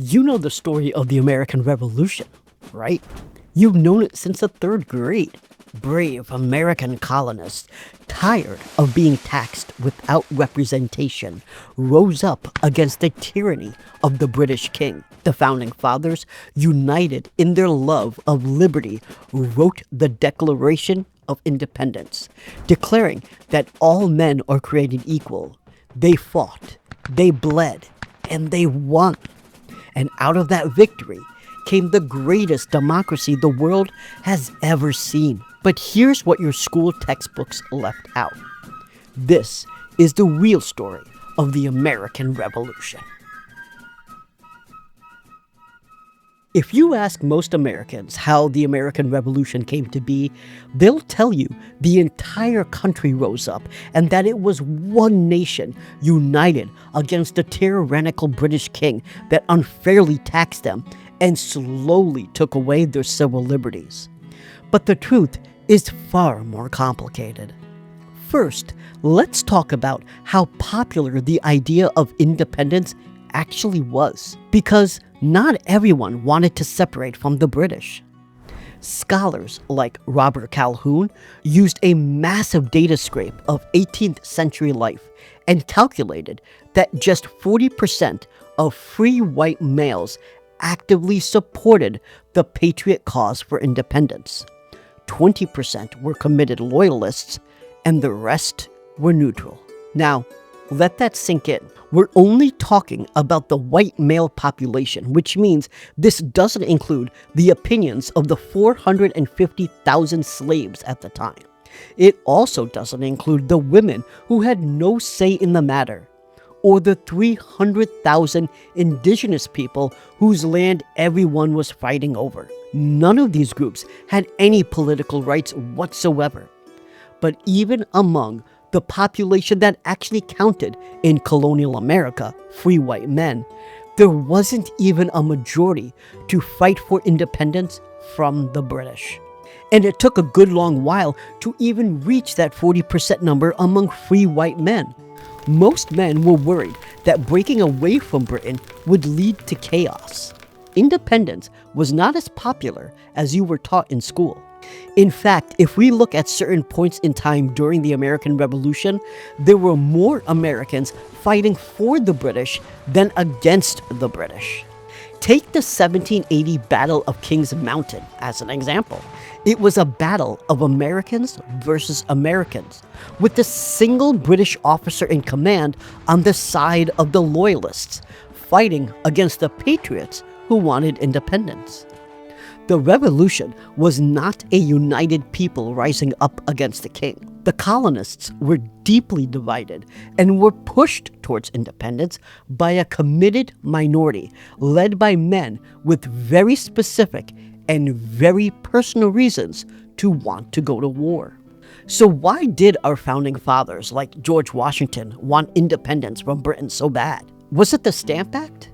You know the story of the American Revolution, right? You've known it since the third grade. Brave American colonists, tired of being taxed without representation, rose up against the tyranny of the British king. The founding fathers, united in their love of liberty, wrote the Declaration of Independence, declaring that all men are created equal. They fought, they bled, and they won. And out of that victory came the greatest democracy the world has ever seen. But here's what your school textbooks left out. This is the real story of the American Revolution. If you ask most Americans how the American Revolution came to be, they'll tell you the entire country rose up and that it was one nation united against a tyrannical British king that unfairly taxed them and slowly took away their civil liberties. But the truth is far more complicated. First, let's talk about how popular the idea of independence actually was, because not everyone wanted to separate from the British. Scholars like Robert Calhoun used a massive data scrape of 18th century life and calculated that just 40% of free white males actively supported the patriot cause for independence. 20% were committed loyalists, and the rest were neutral. Now, let that sink in. We're only talking about the white male population, which means this doesn't include the opinions of the 450,000 slaves at the time. It also doesn't include the women who had no say in the matter, or the 300,000 indigenous people whose land everyone was fighting over. None of these groups had any political rights whatsoever. But even among the population that actually counted in colonial America, free white men, there wasn't even a majority to fight for independence from the British. And it took a good long while to even reach that 40% number among free white men. Most men were worried that breaking away from Britain would lead to chaos. Independence was not as popular as you were taught in school. In fact, if we look at certain points in time during the American Revolution, there were more Americans fighting for the British than against the British. Take the 1780 Battle of Kings Mountain as an example. It was a battle of Americans versus Americans, with the single British officer in command on the side of the Loyalists, fighting against the Patriots who wanted independence. The revolution was not a united people rising up against the king. The colonists were deeply divided and were pushed towards independence by a committed minority led by men with very specific and very personal reasons to want to go to war. So why did our founding fathers like George Washington want independence from Britain so bad? Was it the Stamp Act?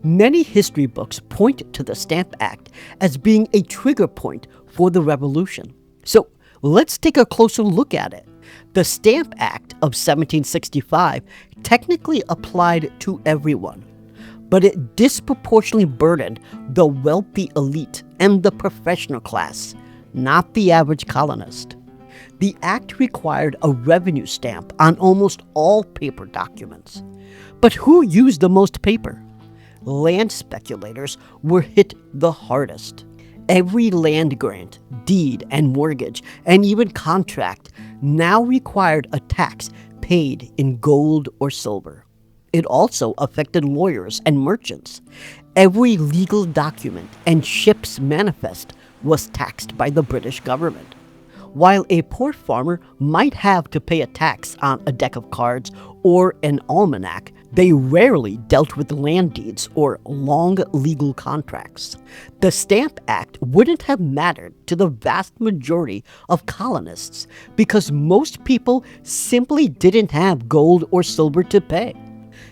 Many history books point to the Stamp Act as being a trigger point for the revolution. So let's take a closer look at it. The Stamp Act of 1765 technically applied to everyone, but it disproportionately burdened the wealthy elite and the professional class, not the average colonist. The act required a revenue stamp on almost all paper documents. But who used the most paper? Land speculators were hit the hardest. Every land grant, deed, and mortgage, and even contract now required a tax paid in gold or silver. It also affected lawyers and merchants. Every legal document and ship's manifest was taxed by the British government. While a poor farmer might have to pay a tax on a deck of cards or an almanac, they rarely dealt with land deeds or long legal contracts. The Stamp Act wouldn't have mattered to the vast majority of colonists because most people simply didn't have gold or silver to pay.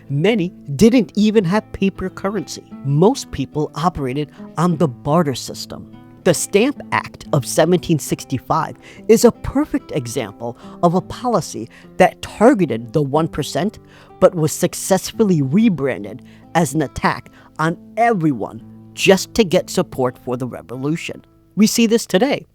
Many didn't even have paper currency. Most people operated on the barter system. The Stamp Act of 1765 is a perfect example of a policy that targeted the 1% but was successfully rebranded as an attack on everyone just to get support for the revolution. We see this today,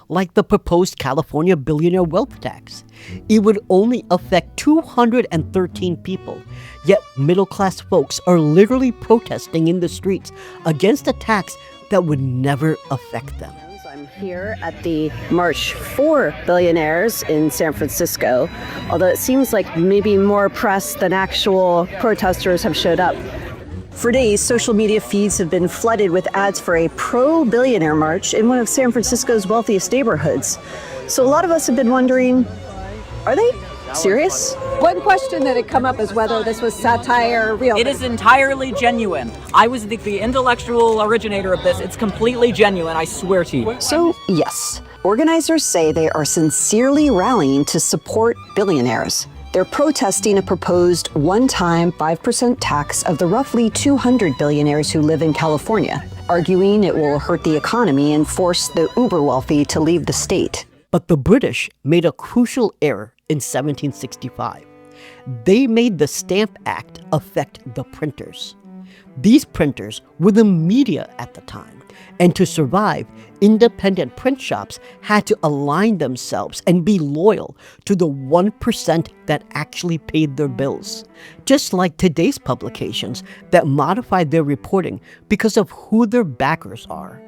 like the proposed California billionaire wealth tax. It would only affect 213 people, yet middle-class folks are literally protesting in the streets against a tax that would never affect them. I'm here at the March for Billionaires in San Francisco, although it seems like maybe more press than actual protesters have showed up. For days, social media feeds have been flooded with ads for a pro-billionaire march in one of San Francisco's wealthiest neighborhoods. So a lot of us have been wondering, are they serious? One question that had come up is whether this was satire or real. It is entirely genuine. I was the intellectual originator of this. It's completely genuine, I swear to you. So, yes, organizers say they are sincerely rallying to support billionaires. They're protesting a proposed one-time 5% tax of the roughly 200 billionaires who live in California, arguing it will hurt the economy and force the uber-wealthy to leave the state. But the British made a crucial error in 1765. They made the Stamp Act affect the printers. These printers were the media at the time, and to survive, independent print shops had to align themselves and be loyal to the 1% that actually paid their bills, just like today's publications that modify their reporting because of who their backers are.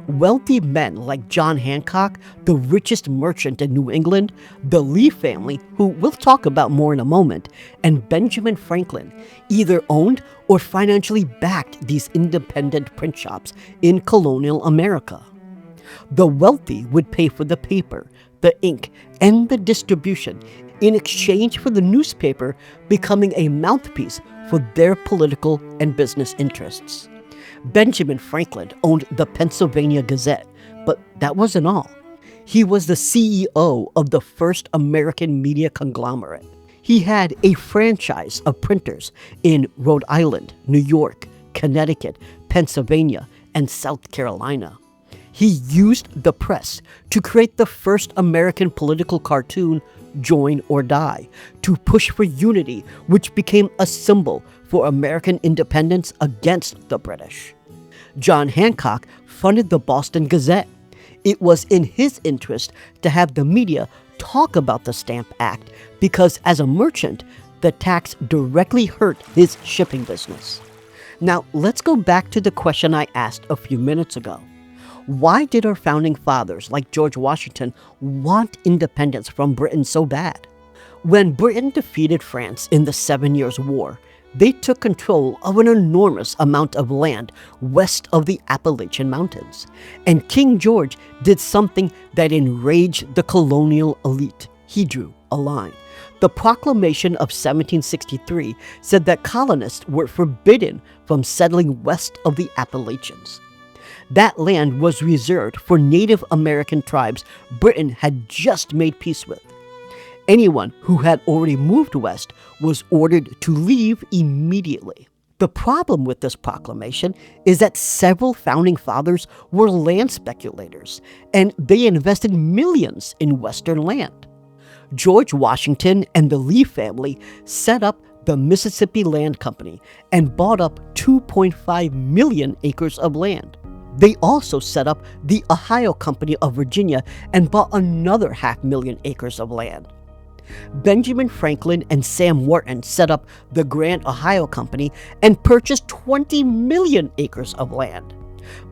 Wealthy men like John Hancock, the richest merchant in New England, the Lee family, who we'll talk about more in a moment, and Benjamin Franklin either owned or financially backed these independent print shops in colonial America. The wealthy would pay for the paper, the ink, and the distribution in exchange for the newspaper becoming a mouthpiece for their political and business interests. Benjamin Franklin owned the Pennsylvania Gazette, but that wasn't all. He was the CEO of the first American media conglomerate. He had a franchise of printers in Rhode Island, New York, Connecticut, Pennsylvania, and South Carolina. He used the press to create the first American political cartoon, Join or Die, to push for unity, which became a symbol for American independence against the British. John Hancock funded the Boston Gazette. It was in his interest to have the media talk about the Stamp Act because, as a merchant, the tax directly hurt his shipping business. Now, let's go back to the question I asked a few minutes ago. Why did our founding fathers, like George Washington, want independence from Britain so bad? When Britain defeated France in the 7 Years' War, they took control of an enormous amount of land west of the Appalachian Mountains. And King George did something that enraged the colonial elite. He drew a line. The Proclamation of 1763 said that colonists were forbidden from settling west of the Appalachians. That land was reserved for Native American tribes Britain had just made peace with. Anyone who had already moved west was ordered to leave immediately. The problem with this proclamation is that several founding fathers were land speculators, and they invested millions in western land. George Washington and the Lee family set up the Mississippi Land Company and bought up 2.5 million acres of land. They also set up the Ohio Company of Virginia and bought another 500,000 acres of land. Benjamin Franklin and Sam Wharton set up the Grand Ohio Company and purchased 20 million acres of land.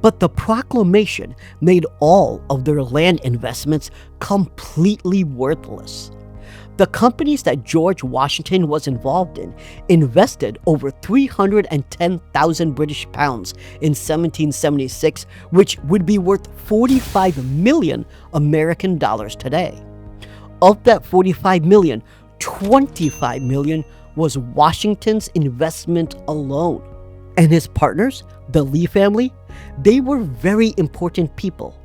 But the proclamation made all of their land investments completely worthless. The companies that George Washington was involved in invested over 310,000 British pounds in 1776, which would be worth 45 million American dollars today. Of that 45 million, 25 million was Washington's investment alone. And his partners, the Lee family, they were very important people.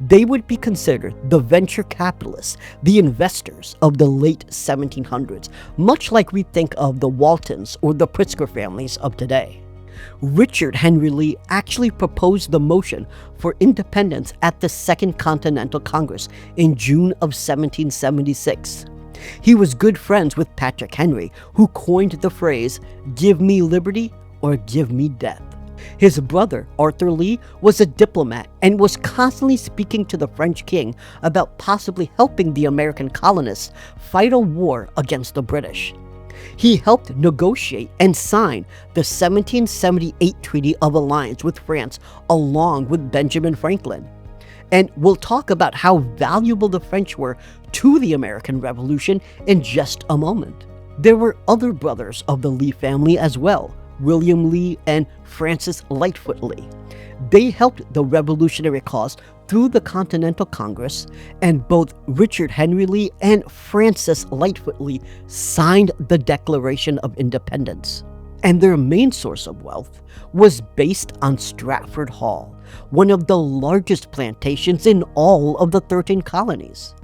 They would be considered the venture capitalists, the investors of the late 1700s, much like we think of the Waltons or the Pritzker families of today. Richard Henry Lee actually proposed the motion for independence at the Second Continental Congress in June of 1776. He was good friends with Patrick Henry, who coined the phrase, "Give me liberty or give me death." His brother, Arthur Lee, was a diplomat and was constantly speaking to the French king about possibly helping the American colonists fight a war against the British. He helped negotiate and sign the 1778 Treaty of Alliance with France along with Benjamin Franklin. And we'll talk about how valuable the French were to the American Revolution in just a moment. There were other brothers of the Lee family as well, William Lee and Francis Lightfoot Lee. They helped the revolutionary cause through the Continental Congress, and both Richard Henry Lee and Francis Lightfoot Lee signed the Declaration of Independence. And their main source of wealth was based on Stratford Hall, one of the largest plantations in all of the 13 colonies.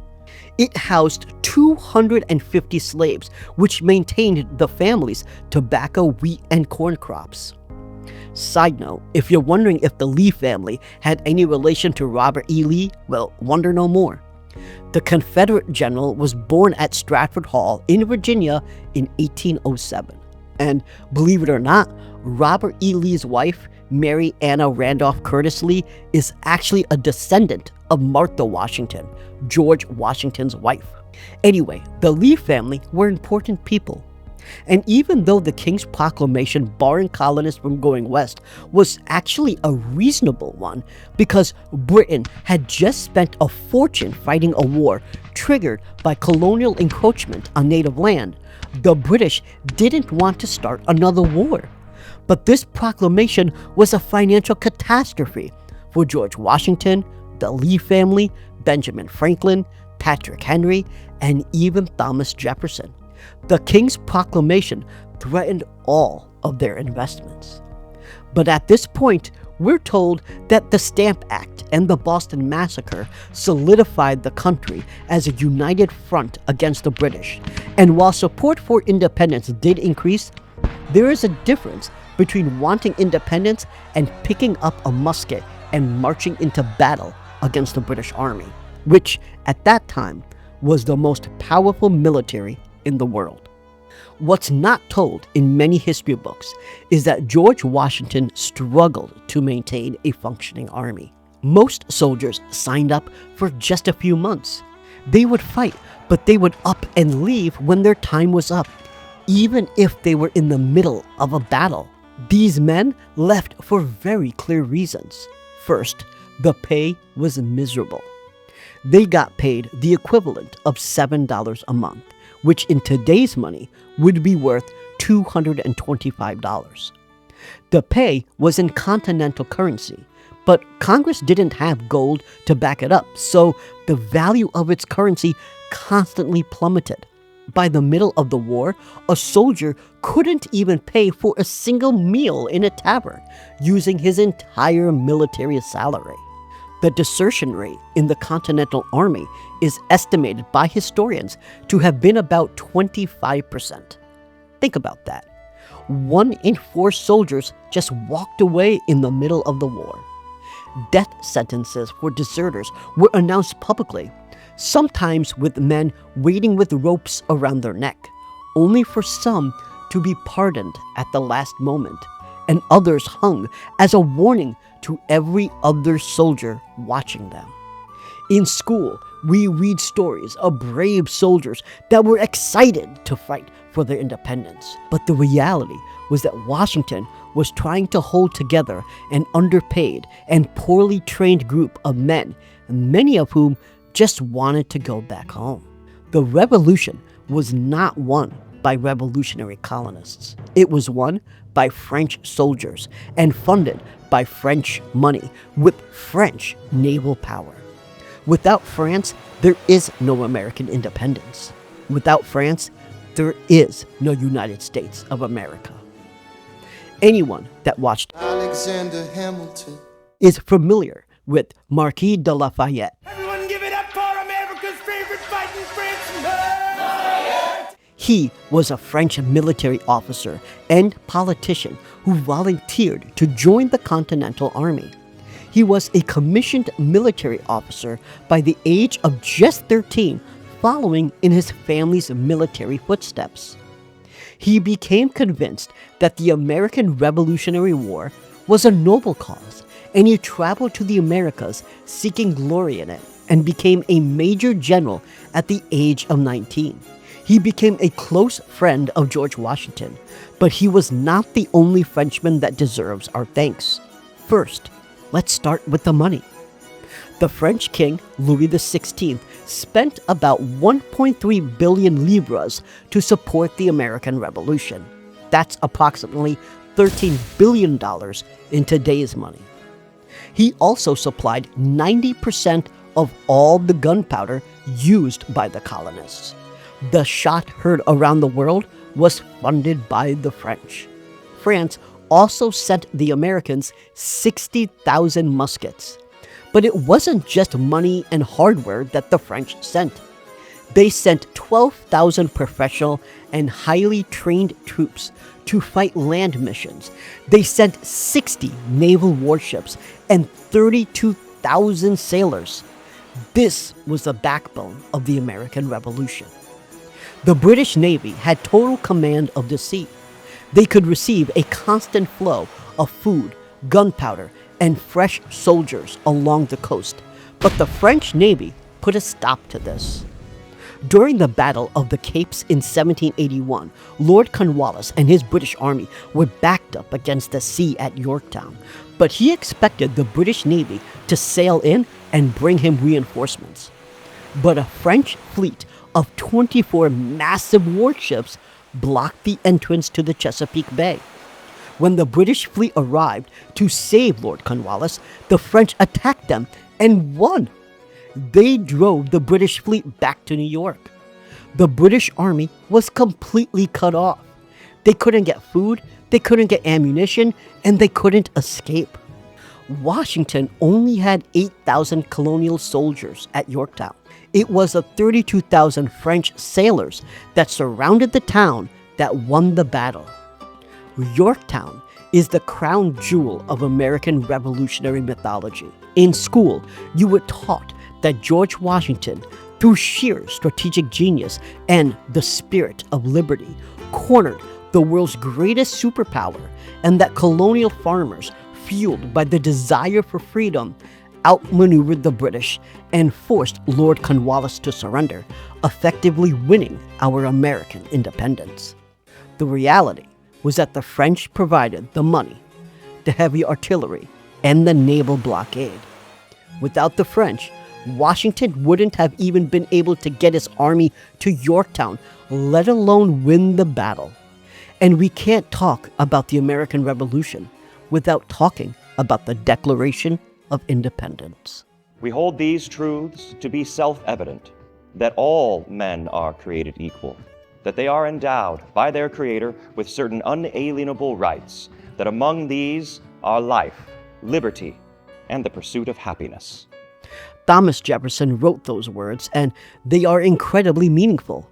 It housed 250 slaves, which maintained the family's tobacco, wheat, and corn crops. Side note, if you're wondering if the Lee family had any relation to Robert E. Lee, well, wonder no more. The Confederate general was born at Stratford Hall in Virginia in 1807. And believe it or not, Robert E. Lee's wife, Mary Anna Randolph Curtis Lee, is actually a descendant of Martha Washington, George Washington's wife. Anyway, the Lee family were important people. And even though the King's proclamation barring colonists from going west was actually a reasonable one, because Britain had just spent a fortune fighting a war triggered by colonial encroachment on native land, the British didn't want to start another war. But this proclamation was a financial catastrophe for George Washington, the Lee family, Benjamin Franklin, Patrick Henry, and even Thomas Jefferson. The King's proclamation threatened all of their investments. But at this point, we're told that the Stamp Act and the Boston Massacre solidified the country as a united front against the British. And while support for independence did increase, there is a difference between wanting independence and picking up a musket and marching into battle against the British Army, which at that time was the most powerful military in the world. What's not told in many history books is that George Washington struggled to maintain a functioning army. Most soldiers signed up for just a few months. They would fight, but they would up and leave when their time was up, even if they were in the middle of a battle. These men left for very clear reasons. First, the pay was miserable. They got paid the equivalent of $7 a month, which in today's money would be worth $225. The pay was in continental currency, but Congress didn't have gold to back it up, so the value of its currency constantly plummeted. By the middle of the war, a soldier couldn't even pay for a single meal in a tavern, using his entire military salary. The desertion rate in the Continental Army is estimated by historians to have been about 25%. Think about that. 1 in 4 soldiers just walked away in the middle of the war. Death sentences for deserters were announced publicly, sometimes with men waiting with ropes around their neck, only for some to be pardoned at the last moment, and others hung as a warning to every other soldier watching them. In school, we read stories of brave soldiers that were excited to fight for their independence. But the reality was that Washington was trying to hold together an underpaid and poorly trained group of men, many of whom just wanted to go back home. The revolution was not won by revolutionary colonists. It was won by French soldiers and funded by French money with French naval power. Without France, there is no American independence. Without France, there is no United States of America. Anyone that watched Alexander Hamilton is familiar with Marquis de Lafayette. Everyone give it up for America's favorite fighting Frenchman! He was a French military officer and politician who volunteered to join the Continental Army. He was a commissioned military officer by the age of just 13, following in his family's military footsteps. He became convinced that the American Revolutionary War was a noble cause, and he traveled to the Americas seeking glory in it and became a major general at the age of 19. He became a close friend of George Washington, but he was not the only Frenchman that deserves our thanks. First, let's start with the money. The French king, Louis XVI, spent about 1.3 billion livres to support the American Revolution. That's approximately $13 billion in today's money. He also supplied 90% of all the gunpowder used by the colonists. The shot heard around the world was funded by the French. France also sent the Americans 60,000 muskets. But it wasn't just money and hardware that the French sent. They sent 12,000 professional and highly trained troops to fight land missions. They sent 60 naval warships and 32,000 sailors. This was the backbone of the American Revolution. The British Navy had total command of the sea. They could receive a constant flow of food, gunpowder, and fresh soldiers along the coast, but the French Navy put a stop to this. During the Battle of the Capes in 1781, Lord Cornwallis and his British army were backed up against the sea at Yorktown, but he expected the British Navy to sail in and bring him reinforcements. But a French fleet of 24 massive warships blocked the entrance to the Chesapeake Bay. When the British fleet arrived to save Lord Cornwallis, the French attacked them and won. They drove the British fleet back to New York. The British army was completely cut off. They couldn't get food, they couldn't get ammunition, and they couldn't escape. Washington only had 8,000 colonial soldiers at Yorktown. It was the 32,000 French sailors that surrounded the town that won the battle. Yorktown is the crown jewel of American revolutionary mythology. In school, you were taught that George Washington, through sheer strategic genius and the spirit of liberty, cornered the world's greatest superpower, and that colonial farmers, fueled by the desire for freedom, outmaneuvered the British and forced Lord Cornwallis to surrender, effectively winning our American independence. The reality was that the French provided the money, the heavy artillery, and the naval blockade. Without the French, Washington wouldn't have even been able to get his army to Yorktown, let alone win the battle. And we can't talk about the American Revolution without talking about the Declaration of Independence. We hold these truths to be self-evident, that all men are created equal, that they are endowed by their Creator with certain unalienable rights, that among these are life, liberty, and the pursuit of happiness. Thomas Jefferson wrote those words, and they are incredibly meaningful.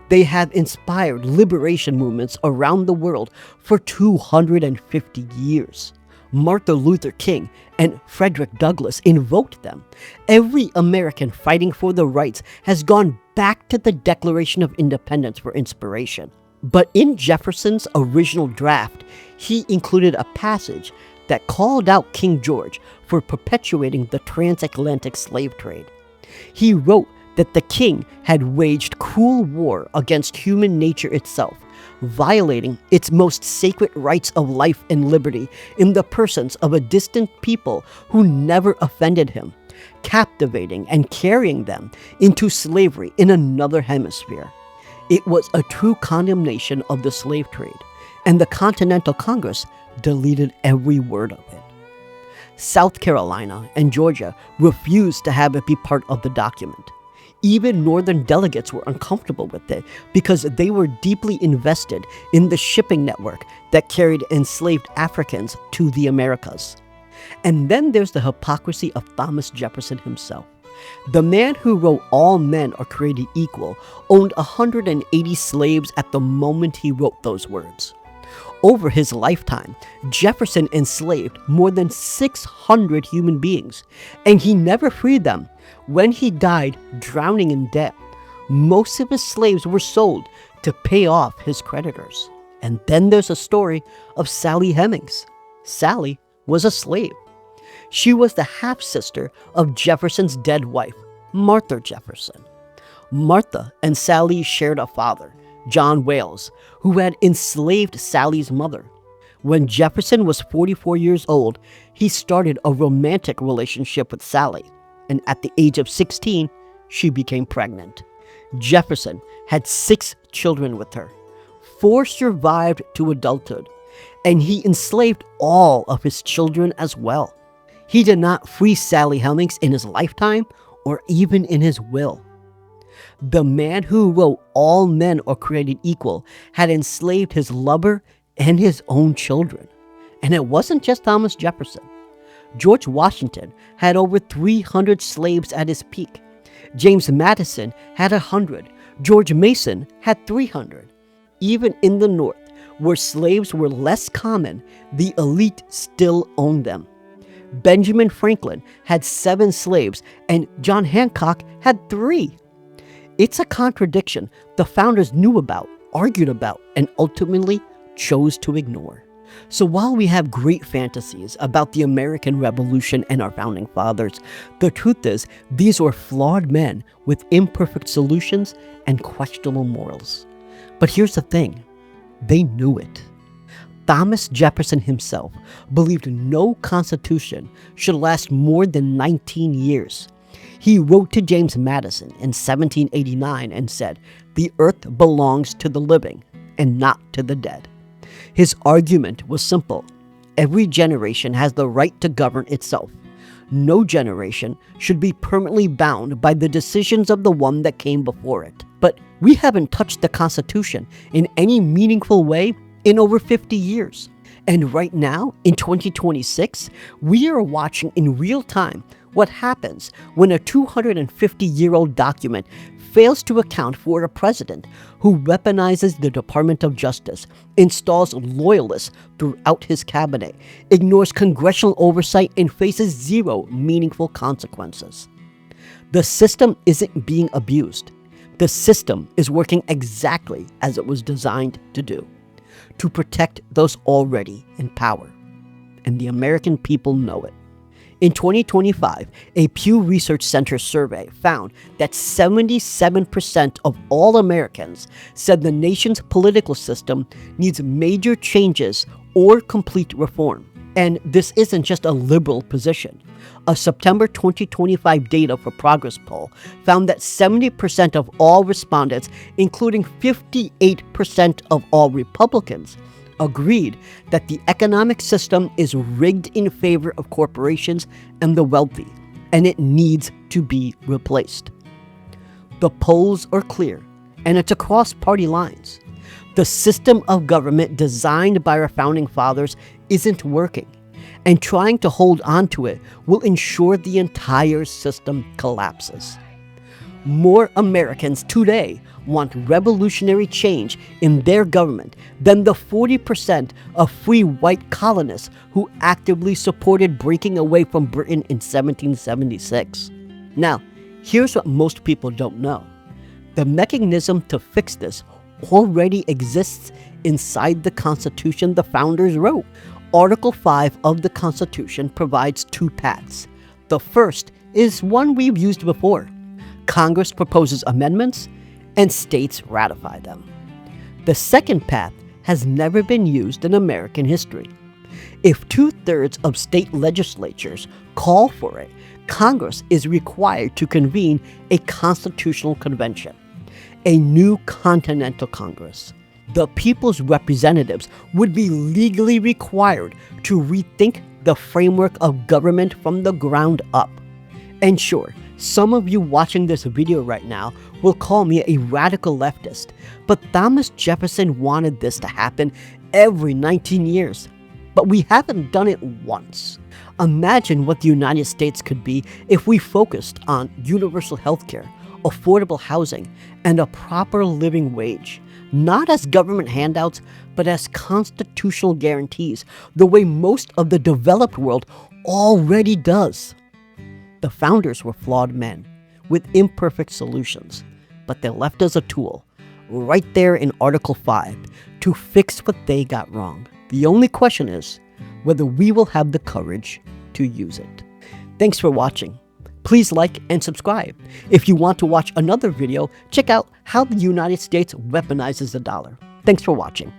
They have inspired liberation movements around the world for 250 years. Martin Luther King and Frederick Douglass invoked them. Every American fighting for the rights has gone back to the Declaration of Independence for inspiration. But in Jefferson's original draft, he included a passage that called out King George for perpetuating the transatlantic slave trade. He wrote that the king had waged cruel war against human nature itself, violating its most sacred rights of life and liberty in the persons of a distant people who never offended him, captivating and carrying them into slavery in another hemisphere. It was a true condemnation of the slave trade, and the Continental Congress deleted every word of it. South Carolina and Georgia refused to have it be part of the document. Even Northern delegates were uncomfortable with it because they were deeply invested in the shipping network that carried enslaved Africans to the Americas. And then there's the hypocrisy of Thomas Jefferson himself. The man who wrote all men are created equal owned 180 slaves at the moment he wrote those words. Over his lifetime, Jefferson enslaved more than 600 human beings, and he never freed them. When he died, drowning in debt, most of his slaves were sold to pay off his creditors. And then there's a story of Sally Hemings. Sally was a slave. She was the half-sister of Jefferson's dead wife, Martha Jefferson. Martha and Sally shared a father, John Wales, who had enslaved Sally's mother. When Jefferson was 44 years old, he started a romantic relationship with Sally, and at the age of 16, she became pregnant. Jefferson had 6 children with her. 4 survived to adulthood, and he enslaved all of his children as well. He did not free Sally Hemings in his lifetime or even in his will. The man who wrote all men are created equal had enslaved his lover and his own children. And it wasn't just Thomas Jefferson. George Washington had over 300 slaves at his peak. James Madison had 100. George Mason had 300. Even in the North, where slaves were less common, the elite still owned them. Benjamin Franklin had 7 slaves, and John Hancock had 3. It's a contradiction the founders knew about, argued about, and ultimately chose to ignore. So while we have great fantasies about the American Revolution and our founding fathers, the truth is these were flawed men with imperfect solutions and questionable morals. But here's the thing, they knew it. Thomas Jefferson himself believed no constitution should last more than 19 years. He wrote to James Madison in 1789 and said, "The earth belongs to the living and not to the dead." His argument was simple. Every generation has the right to govern itself. No generation should be permanently bound by the decisions of the one that came before it. But we haven't touched the Constitution in any meaningful way in over 50 years. And right now, in 2026, we are watching in real time what happens when a 250-year-old document fails to account for a president who weaponizes the Department of Justice, installs loyalists throughout his cabinet, ignores congressional oversight, and faces 0 meaningful consequences. The system isn't being abused. The system is working exactly as it was designed to do, to protect those already in power. And the American people know it. In 2025, a Pew Research Center survey found that 77% of all Americans said the nation's political system needs major changes or complete reform. And this isn't just a liberal position. A September 2025 Data for Progress poll found that 70% of all respondents, including 58% of all Republicans, agreed that the economic system is rigged in favor of corporations and the wealthy, and it needs to be replaced. The polls are clear, and it's across party lines. The system of government designed by our founding fathers isn't working, and trying to hold on to it will ensure the entire system collapses. More Americans today want revolutionary change in their government than the 40% of free white colonists who actively supported breaking away from Britain in 1776. Now, here's what most people don't know. The mechanism to fix this already exists inside the Constitution the founders wrote. Article 5 of the Constitution provides 2 paths. The first is one we've used before. Congress proposes amendments, and states ratify them. The second path has never been used in American history. If 2/3 of state legislatures call for it, Congress is required to convene a constitutional convention, a new continental Congress. The people's representatives would be legally required to rethink the framework of government from the ground up. And sure, some of you watching this video right now will call me a radical leftist, but Thomas Jefferson wanted this to happen every 19 years. But we haven't done it once. Imagine what the United States could be if we focused on universal healthcare, affordable housing, and a proper living wage, not as government handouts, but as constitutional guarantees, the way most of the developed world already does. The founders were flawed men with imperfect solutions, but they left us a tool, right there in Article 5, to fix what they got wrong. The only question is whether we will have the courage to use it. Thanks for watching. Please like and subscribe. If you want to watch another video, check out how the United States weaponizes the dollar. Thanks for watching.